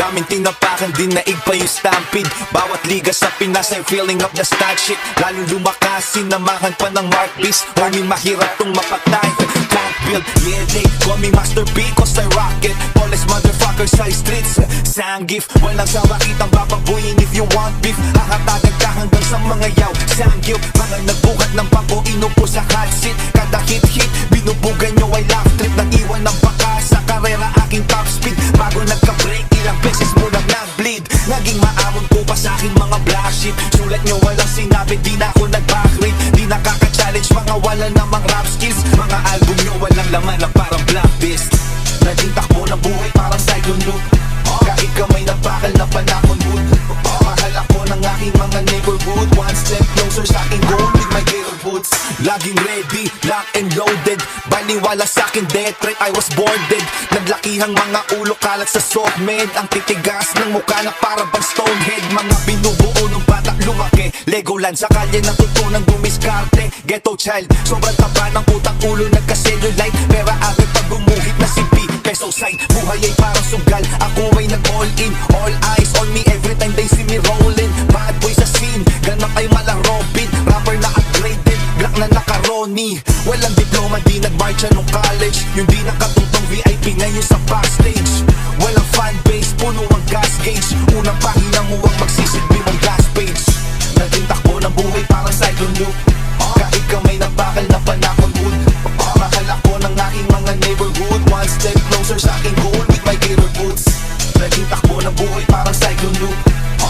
Daming tinapakan, din naig pa yung stampede. Bawat liga sa Pinas ay feeling of the stat shit. Lalong lumakas, sinamahan pa ng Markbeast. Homie, mahirap tong mapatay. Can't build, yeah, they call me Master P cause I rock it. Tallest motherfucker sa streets. Sanggif, walang sawa kitang bababuyin if you want beef. Hahatagan ka hanggang sa mga yaw. Sanggif, mga nagbukat ng pampo, inupo sa hot seat. Kada hit-hit, binubugan nyo ay laugh trip. Nag-iwan ng baka sa karera, aking top speed. Bago nagka-break, ilang beses mo nang nag-bleed. Naging maamon ko pa sa aking mga black shit. Sulat nyo walang sinabi, di na ako nag-backrate. Di nakaka-challenge, mga wala namang rap skills. Mga album nyo walang laman lang parang Blacklist. Naging takbo ng buhay parang cyclone loop. Kahit kamay na bakal na panakon wood. Mahal ako ng aking mga neighborhood. One step closer sa aking goal with my gator boots. Laging ready, lock and loaded. Baliwala sa akin death threat, I was boarded. Naglakihang mga ulo kalat sa soft med. Ang titigas ng mukha na para bang stonehead. Mga binubuo ng bata lumaki. Legoland sa kalye natutunang gumiskarte. Ghetto child, sobrang taba ng utang ulo. Nagka-cellulite, pera agad pag gumuhit na si P. Peso side, buhay ay parang sugal. Ako ay nag-all in, all eyes on me every time they see me rolling. Bad boy sa scene, ganap ay malang Robin. Rapper na upgraded, black na naka-Ronnie. Walang diploma, di nag-marcha nung college. Yung di nakatutong VIP ngayon sa backstage. Walang fanbase, puno ang gas gauge. Unang pahina mo ang magsisilbi mong gas page. Naging takbo ng buhay parang cyclone loop. Kahit kamay na bakal na panakon wood. Mahal ako ng aking mga neighborhood. One step closer sa aking goal with my gator boots. Naging takbo ng buhay parang cyclone loop.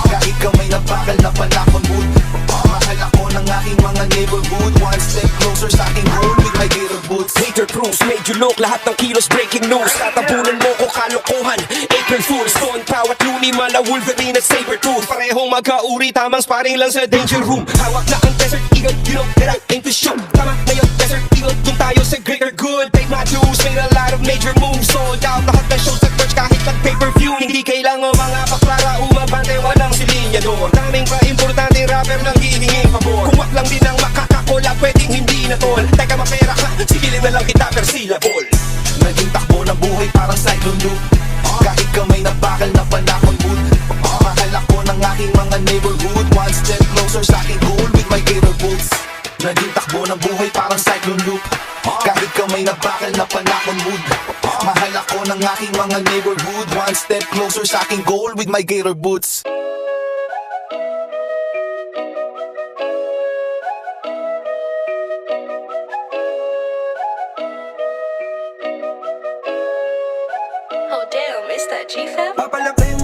Kahit kamay na bakal na panakon wood. Mahal ako ng aking mga neighborhood. One step closer sa aking goal with my gator boots. Hater proofs, made you look, lahat ng kilos breaking news. Tatabunan mo ko kalokohan, April Fool's. Stone Pow at Looney, mala Wolverine at Sabertooth. Parehong magkauri, tamang sparring lang sa danger room. Hawak na ang Desert Eagle, you know that I aim to shoot. Tama na yung Desert Eagle, dun tayo sa greater good. Paid my dues, made a lot of major moves. Sold out, lahat ng shows at merch kahit nag-pay-per-view. Hindi kailangan mga paklara, umabante, walang silinyador. Daming pa importante rapper nang hihinging pabor. Kung wak lang din ang makakakola, pwedeng hindi na tol. Teka mapera ka, sigilin na lang kita per syllable. Naging takbo ng buhay parang cyclone loop. Kahit kamay na bakal na panakon wood. Mahal ako ng aking mga neighborhood. One step closer sa aking goal with my gator boots. Naging takbo ng buhay parang cyclone loop. Kahit kamay na bakal na panakon wood. Mahal ako ng aking mga neighborhood. One step closer sa aking goal with my gator boots. Oh damn, is that G-Fam? Papalapin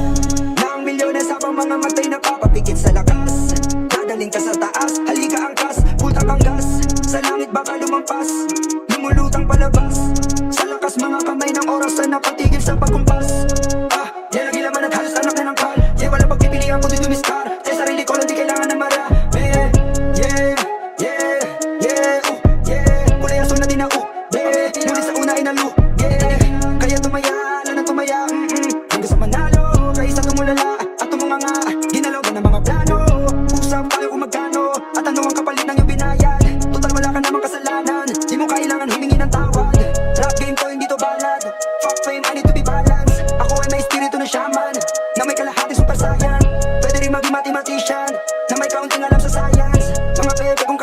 na ang milyones habang mga matay na papapikit sa lakas. Dadaling ka sa taas, halika angkas, puta kang gas. Sa langit baka lumampas, lumulutang palabas. Sa lakas mga kamay ng oras na napatigil sa pagkumpas. Yan ang ilaman at halos anak na ng kal. Yeah, wala pagpipilihan kundi dumistar. Sa sarili ko lang di kailangan ng marami. Kulay aso na din ako, ngunit sa una ay nalu. Kaya tumaya, lang tumaya. Hanggang sa manalo, kaya sa tumulala at tumunganga. Ginalaw ng mga plano, usap tayo kung magkano. At ano ang kapalit ng iyong binayad. Total wala ka namang kasalanan, di mo kailangan humingi ng tawad. Rap game to, hindi to balad. Fuck fame, I need to be balanced. Ako ay may espiritu ng shaman, na may kalahati super saiyan. Pwede rin maging mathematician, na may kaunting alam sa science. Mga pepe kung